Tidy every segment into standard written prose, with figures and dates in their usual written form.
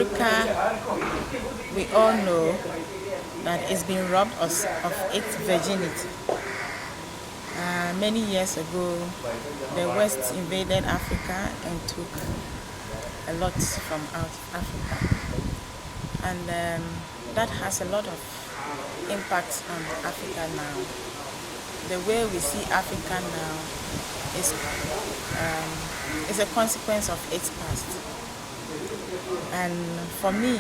Africa, we all know that it's been robbed of its virginity. Many years ago, the West invaded Africa and took a lot from out Africa. And that has a lot of impact on Africa now. The way we see Africa now is a consequence of its past. And for me,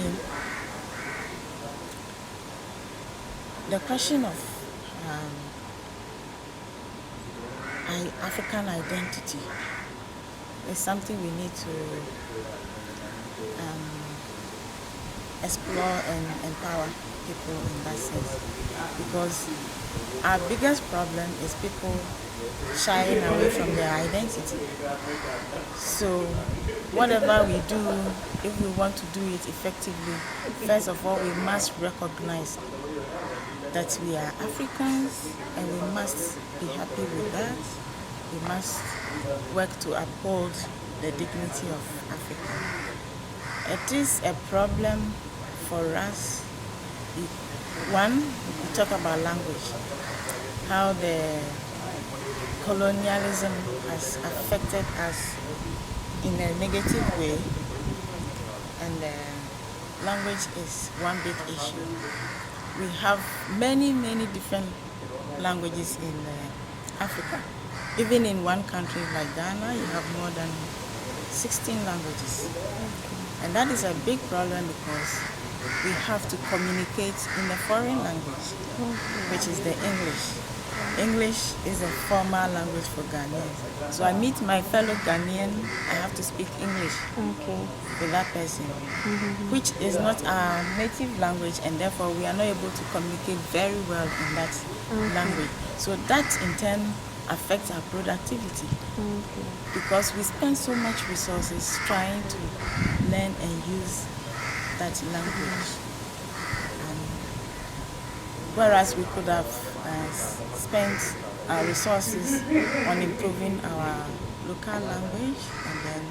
the question of African identity is something we need to explore and empower people in that sense, because our biggest problem is people shying away from their identity. So whatever we do, if we want to do it effectively, first of all, we must recognize that we are Africans and we must be happy with that. We must work to uphold the dignity of Africa. It is a problem for us. One, we talk about language, how the colonialism has affected us in a negative way, and language is one big issue. We have many different languages in Africa. Even in one country like Ghana, you have more than 16 languages. And that is a big problem because we have to communicate in a foreign language, which is the English. English is a formal language for Ghanaians. So I meet my fellow Ghanaian, I have to speak English with that person, which is not our native language, and therefore we are not able to communicate very well in that language. So that in turn affects our productivity because we spend so much resources trying to learn and use that language. Whereas we could have spent our resources on improving our local language, and then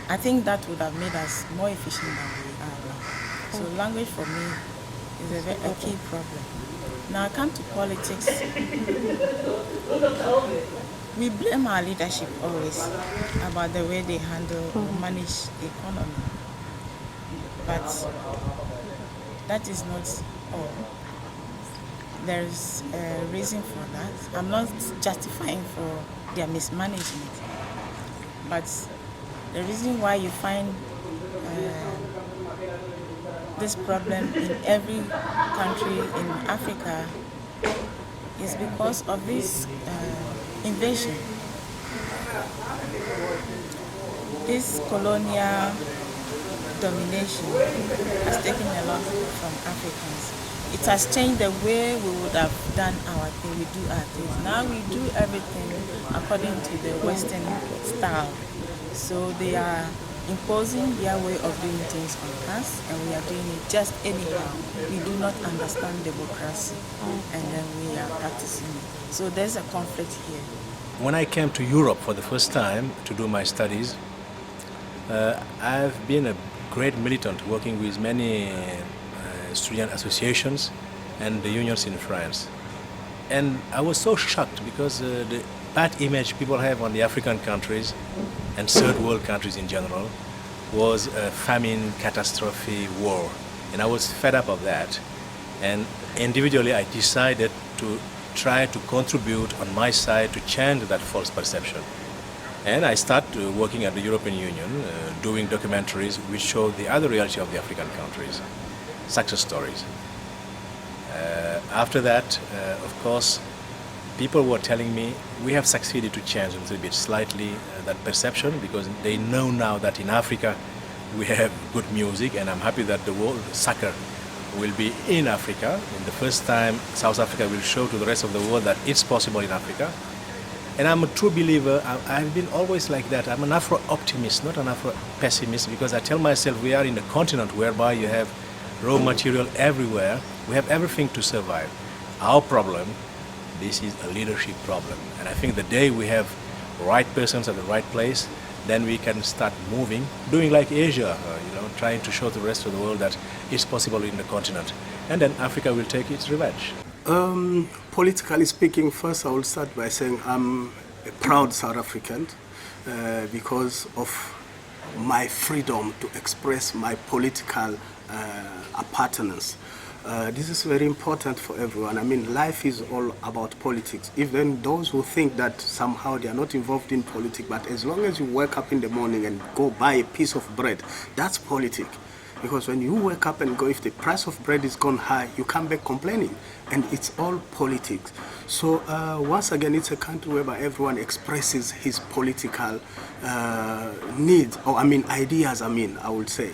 I think that would have made us more efficient than we are now. So language for me is a key problem. Now I come to politics. We blame our leadership always about the way they handle or manage the economy. But that is not all. There is a reason for that. I'm not justifying for their mismanagement, but the reason why you find this problem in every country in Africa is because of this invasion. This colonial domination has taken a lot from Africans. It has changed the way we would have done our thing. We do our things. Now we do everything according to the Western style. So they are imposing their way of doing things on us, and we are doing it just anyhow. We do not understand democracy, and then we are practicing it. So there's a conflict here. When I came to Europe for the first time to do my studies, I've been a great militant working with many student associations and the unions in France. And I was so shocked because the bad image people have on the African countries and third world countries in general was a famine, catastrophe, war. And I was fed up of that. And individually I decided to try to contribute on my side to change that false perception. And I started working at the European Union, doing documentaries which show the other reality of the African countries, success stories. After that, of course, people were telling me we have succeeded to change a little bit slightly that perception, because they know now that in Africa we have good music, and I'm happy that the world soccer will be in Africa. And the first time South Africa will show to the rest of the world that it's possible in Africa. And I'm a true believer. I've been always like that. I'm an Afro-optimist, not an Afro-pessimist, because I tell myself we are in a continent whereby you have raw material everywhere. We have everything to survive. Our problem, this is a leadership problem. And I think the day we have right persons at the right place, then we can start moving, doing like Asia, trying to show the rest of the world that it's possible in the continent. And then Africa will take its revenge. Politically speaking, first I will start by saying I'm a proud South African because of my freedom to express my political appartenance. This is very important for everyone. I mean, life is all about politics. Even those who think that somehow they are not involved in politics, but as long as you wake up in the morning and go buy a piece of bread, that's politics. Because when you wake up and go, if the price of bread is gone high, you come back complaining. And it's all politics. So once again, it's a country whereby everyone expresses his political needs, or ideas, I would say.